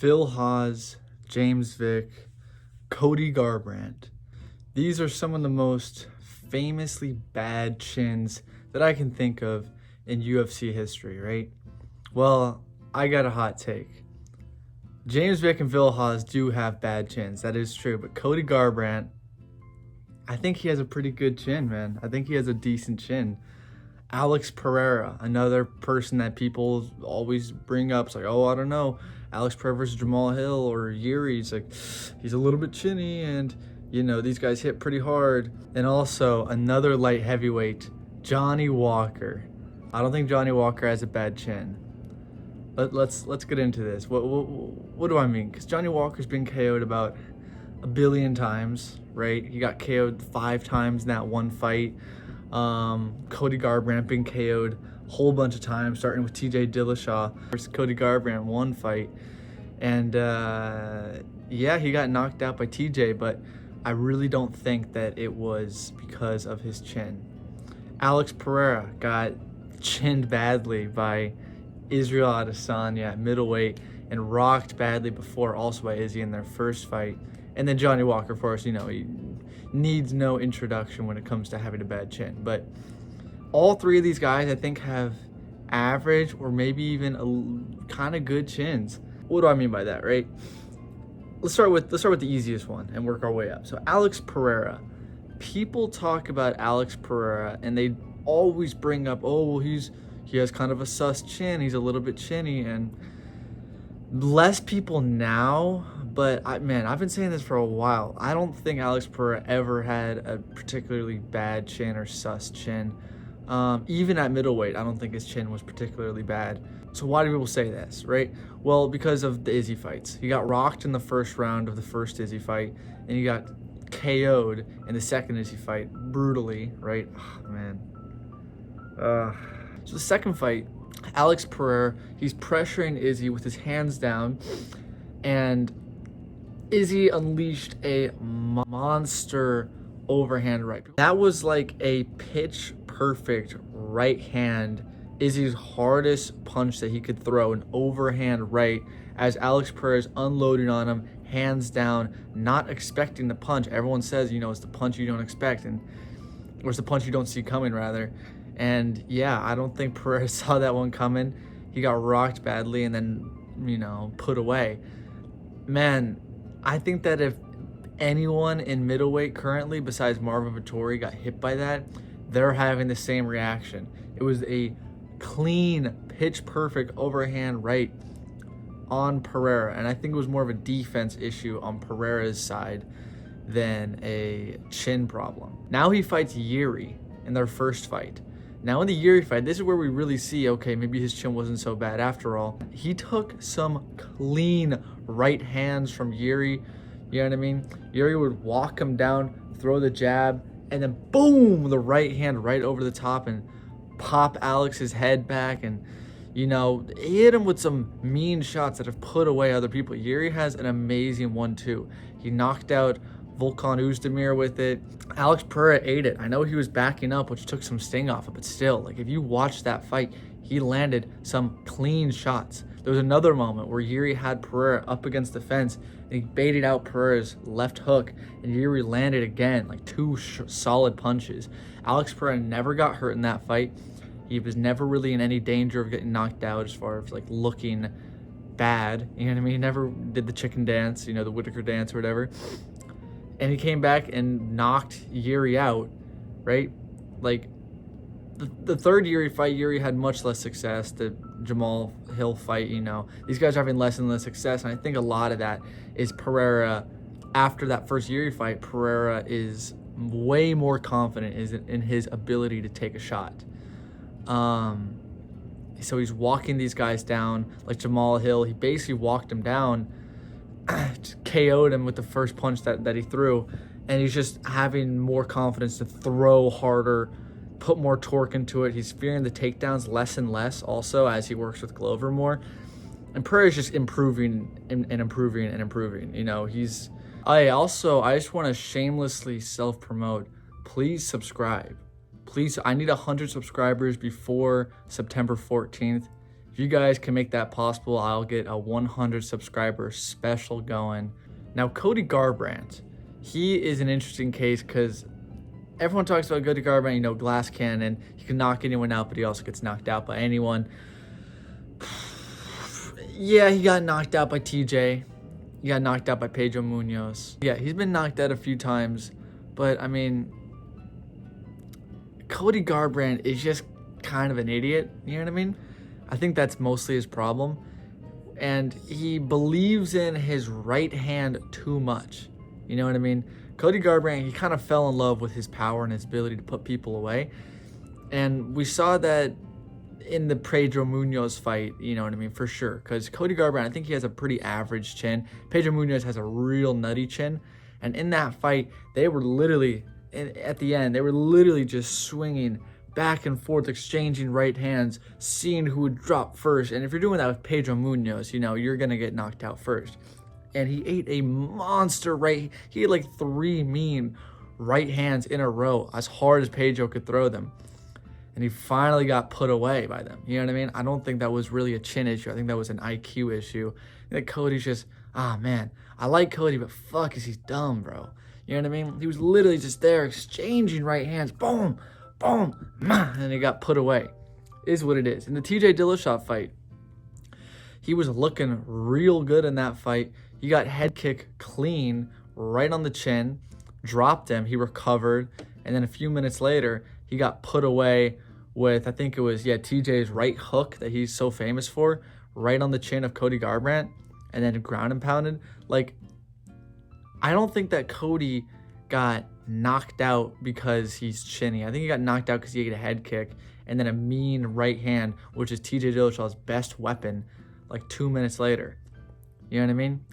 Phil Haas, James Vick, Cody Garbrandt. These are some of the most famously bad chins that I can think of in UFC history, right? Well, I got a hot take. James Vick and Phil Haas do have bad chins, that is true, but Cody Garbrandt, I think he has a pretty good chin, man. I think he has a decent chin. Alex Pereira, another person that people always bring up. It's like, oh, I don't know, Alex Pereira versus Jamal Hill or Yuri. It's like, he's a little bit chinny, and, you know, these guys hit pretty hard. And also, another light heavyweight, Johnny Walker. I don't think Johnny Walker has a bad chin. Let's get into this. What do I mean? Because Johnny Walker's been KO'd about a billion times, right? He got KO'd 5 times in that one fight. Cody Garbrandt been KO'd a whole bunch of times, starting with TJ Dillashaw versus Cody Garbrandt one fight. And yeah, he got knocked out by TJ, but I really don't think that it was because of his chin. Alex Pereira got chinned badly by Israel Adesanya at middleweight and rocked badly before, also by Izzy in their first fight. And then Johnny Walker, of course, you know, he needs no introduction when it comes to having a bad chin. But all three of these guys, I think, have average or maybe even a kind of good chins. What do I mean by that, right? Let's start with the easiest one and work our way up. So Alex Pereira. People talk about Alex Pereira and they always bring up, oh, well, he has kind of a sus chin. He's a little bit chinny, and less people now, but I've been saying this for a while. I don't think Alex Pereira ever had a particularly bad chin or sus chin. Even at middleweight, I don't think his chin was particularly bad. So why do people say this, right? Well, because of the Izzy fights. He got rocked in the first round of the first Izzy fight, and he got KO'd in the second Izzy fight brutally, right? Oh, man. So the second fight, Alex Pereira, he's pressuring Izzy with his hands down, and Izzy unleashed a monster overhand right. That was like a pitch perfect right hand, Izzy's hardest punch that he could throw, an overhand right, as Alex Pereira's unloading on him, hands down, not expecting the punch. Everyone says, you know, it's the punch you don't expect, or it's the punch you don't see coming, rather. And yeah, I don't think Pereira saw that one coming. He got rocked badly and then, you know, put away. Man, I think that if anyone in middleweight currently besides Marvin Vettori got hit by that, they're having the same reaction. It was a clean, pitch perfect overhand right on Pereira, and I think it was more of a defense issue on Pereira's side than a chin problem. Now he fights Yuri in their first fight. Now in the Yuri fight, this is where we really see, okay, maybe his chin wasn't so bad after all. He took some clean right hands from Yuri, you know what I mean? Yuri would walk him down, throw the jab, and then boom, the right hand right over the top and pop Alex's head back, and, you know, hit him with some mean shots that have put away other people. Yuri has an amazing 1-2. He knocked out Volkan Oezdemir with it. Alex Pereira ate it. I know he was backing up, which took some sting off it, but still, like, if you watch that fight, he landed some clean shots. There was another moment where Yuri had Pereira up against the fence, and he baited out Pereira's left hook, and Yuri landed again, like 2 solid punches. Alex Pereira never got hurt in that fight. He was never really in any danger of getting knocked out as far as, like, looking bad. You know what I mean? He never did the chicken dance, you know, the Whitaker dance or whatever. And he came back and knocked Yuri out, right? Like, the third Yuri fight, Yuri had much less success. The Jamal Hill fight, you know, these guys are having less and less success. And I think a lot of that is Pereira. After that first Yuri fight, Pereira is way more confident in his ability to take a shot. So he's walking these guys down, like Jamal Hill. He basically walked him down, KO'd him with the first punch that he threw, and he's just having more confidence to throw harder, put more torque into it. He's fearing the takedowns less and less also as he works with Glover more. And Pereira's just improving and improving and improving. You know, I just want to shamelessly self-promote. Please subscribe. Please, I need 100 subscribers before September 14th. If you guys can make that possible, I'll get a 100 subscriber special going. Now, Cody Garbrandt, he is an interesting case because everyone talks about Cody Garbrandt, you know, glass cannon. He can knock anyone out, but he also gets knocked out by anyone. Yeah, he got knocked out by TJ. He got knocked out by Pedro Munoz. Yeah, he's been knocked out a few times, but I mean, Cody Garbrandt is just kind of an idiot, you know what I mean? I think that's mostly his problem. And he believes in his right hand too much, you know what I mean? Cody Garbrandt, he kind of fell in love with his power and his ability to put people away. And we saw that in the Pedro Munoz fight, you know what I mean, for sure. Because Cody Garbrandt, I think he has a pretty average chin. Pedro Munoz has a real nutty chin. And in that fight, they were literally, at the end, they were literally just swinging back and forth, exchanging right hands, seeing who would drop first. And if you're doing that with Pedro Munoz, you know, you're going to get knocked out first. And he ate a monster right. He had like 3 mean right hands in a row, as hard as Pedro could throw them. And he finally got put away by them. You know what I mean? I don't think that was really a chin issue. I think that was an IQ issue. I think Cody's just, man, I like Cody, but fuck, is he dumb, bro? You know what I mean? He was literally just there exchanging right hands. Boom, boom, and he got put away. Is what it is. In the TJ Dillashaw fight, he was looking real good in that fight. He got head kick clean right on the chin, dropped him, he recovered, and then a few minutes later, he got put away with, I think it was, TJ's right hook that he's so famous for, right on the chin of Cody Garbrandt, and then ground and pounded. Like, I don't think that Cody got knocked out because he's chinny. I think he got knocked out because he ate a head kick and then a mean right hand, which is TJ Dillashaw's best weapon, like 2 minutes later. You know what I mean?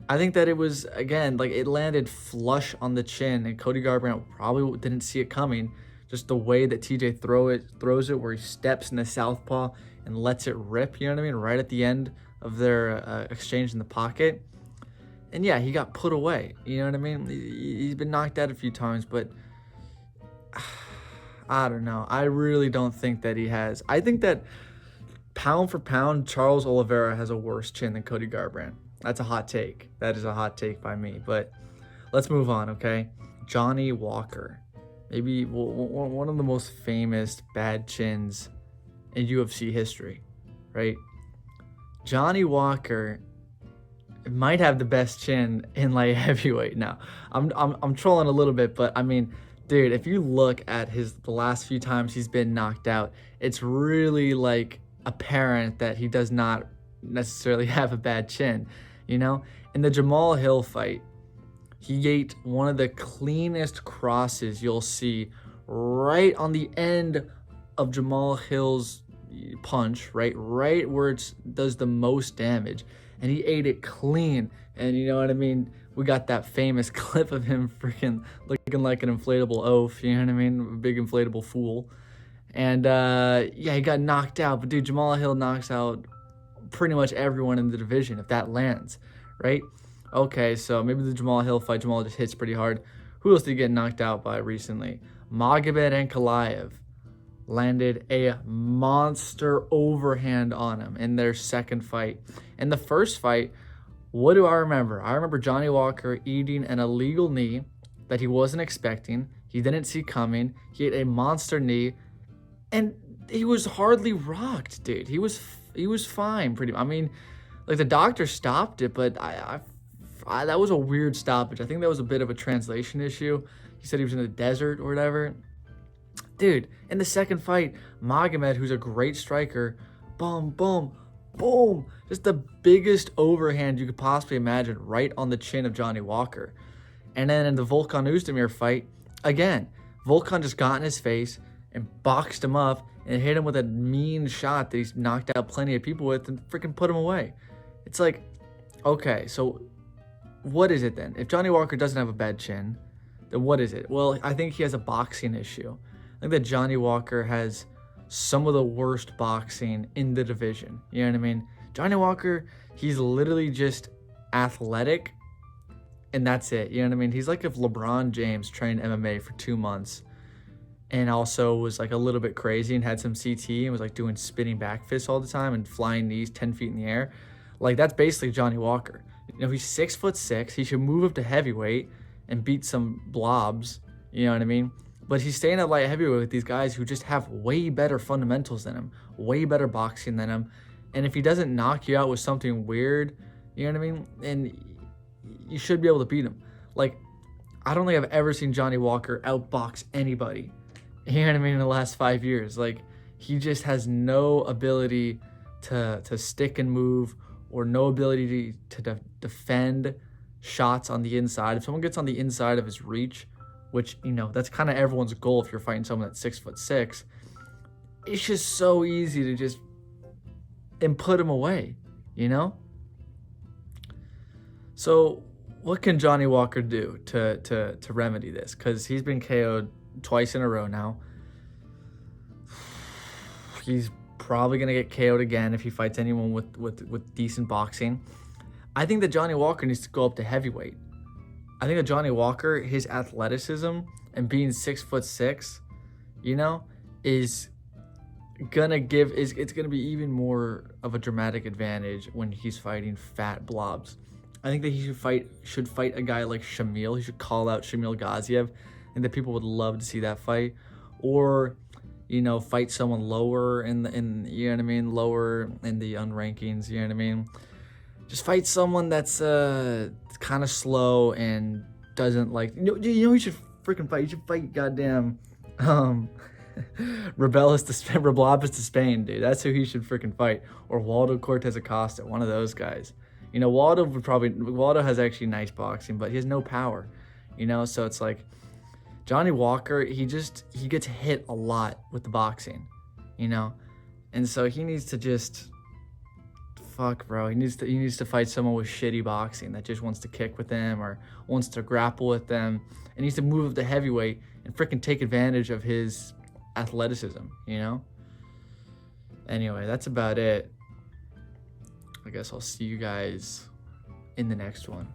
I think that it was, again, like it landed flush on the chin, and Cody Garbrandt probably didn't see it coming. Just the way that TJ throws it, where he steps in the southpaw and lets it rip, you know what I mean? Right at the end of their exchange in the pocket. And yeah, he got put away, you know what I mean? He's been knocked out a few times, but I don't know. I really don't think that he has. I think that pound for pound, Charles Oliveira has a worse chin than Cody Garbrandt. That's a hot take. That is a hot take by me. But let's move on, okay? Johnny Walker. Maybe one of the most famous bad chins in UFC history, right? Johnny Walker might have the best chin in light heavyweight. Now, I'm trolling a little bit, but I mean, dude, if you look at the last few times he's been knocked out, it's really like apparent that he does not necessarily have a bad chin, you know? In the Jamal Hill fight, he ate one of the cleanest crosses you'll see right on the end of Jamal Hill's punch, right where it does the most damage. And he ate it clean. And you know what I mean? We got that famous clip of him freaking looking like an inflatable oaf, you know what I mean? A big inflatable fool. And he got knocked out. But dude, Jamal Hill knocks out pretty much everyone in the division if that lands, right? Okay, so maybe the Jamal Hill fight, Jamal just hits pretty hard. Who else did he get knocked out by recently? Magomed Ankalaev landed a monster overhand on him in their second fight. In the first fight, what do I remember? I remember Johnny Walker eating an illegal knee that he wasn't expecting. He didn't see coming. He ate a monster knee, and he was hardly rocked, dude. He was fine, pretty. I mean, like the doctor stopped it, but I that was a weird stoppage. I think that was a bit of a translation issue. He said he was in the desert or whatever. Dude, in the second fight, Magomed, who's a great striker, boom, boom, boom, just the biggest overhand you could possibly imagine right on the chin of Johnny Walker. And then in the Volkan Oezdemir fight, again, Volkan just got in his face and boxed him up and hit him with a mean shot that he's knocked out plenty of people with and freaking put him away. It's like, okay, so what is it then? If Johnny Walker doesn't have a bad chin, then what is it? Well, I think he has a boxing issue. I think that Johnny Walker has some of the worst boxing in the division. You know what I mean? Johnny Walker, he's literally just athletic, and that's it. You know what I mean? He's like if LeBron James trained MMA for 2 months. and also was like a little bit crazy and had some CT and was like doing spinning back fists all the time and flying knees 10 feet in the air. Like that's basically Johnny Walker. You know, he's 6'6". He should move up to heavyweight and beat some blobs. You know what I mean? But he's staying at light heavyweight with these guys who just have way better fundamentals than him, way better boxing than him. And if he doesn't knock you out with something weird, you know what I mean? And you should be able to beat him. Like, I don't think I've ever seen Johnny Walker outbox anybody. You know what I mean? In the last 5 years. Like, he just has no ability to stick and move, or no ability to defend shots on the inside. If someone gets on the inside of his reach, which, you know, that's kind of everyone's goal if you're fighting someone that's 6'6", it's just so easy to just and put him away, you know? So what can Johnny Walker do to remedy this? Because he's been KO'd twice in a row now. He's probably going to get KO'd again if he fights anyone with decent boxing. I think that Johnny Walker needs to go up to heavyweight. I think that Johnny Walker, his athleticism and being 6'6", you know, is gonna it's gonna be even more of a dramatic advantage when he's fighting fat blobs. I think that he should fight a guy like Shamil. He should call out Shamil Gaziev, and that people would love to see that fight. Or, you know, fight someone lower in you know what I mean, lower in the unrankings, you know what I mean? Just fight someone that's kind of slow and doesn't like, you know you should freaking fight. You should fight goddamn Rebellis to Spain, dude. That's who he should freaking fight. Or Waldo Cortez Acosta, one of those guys. You know, Waldo has actually nice boxing, but he has no power. You know, so it's like Johnny Walker, he gets hit a lot with the boxing, you know? And so he needs to just he needs to fight someone with shitty boxing that just wants to kick with them or wants to grapple with them, and needs to move up to heavyweight and freaking take advantage of his athleticism, you know? Anyway, that's about it. I guess I'll see you guys in the next one.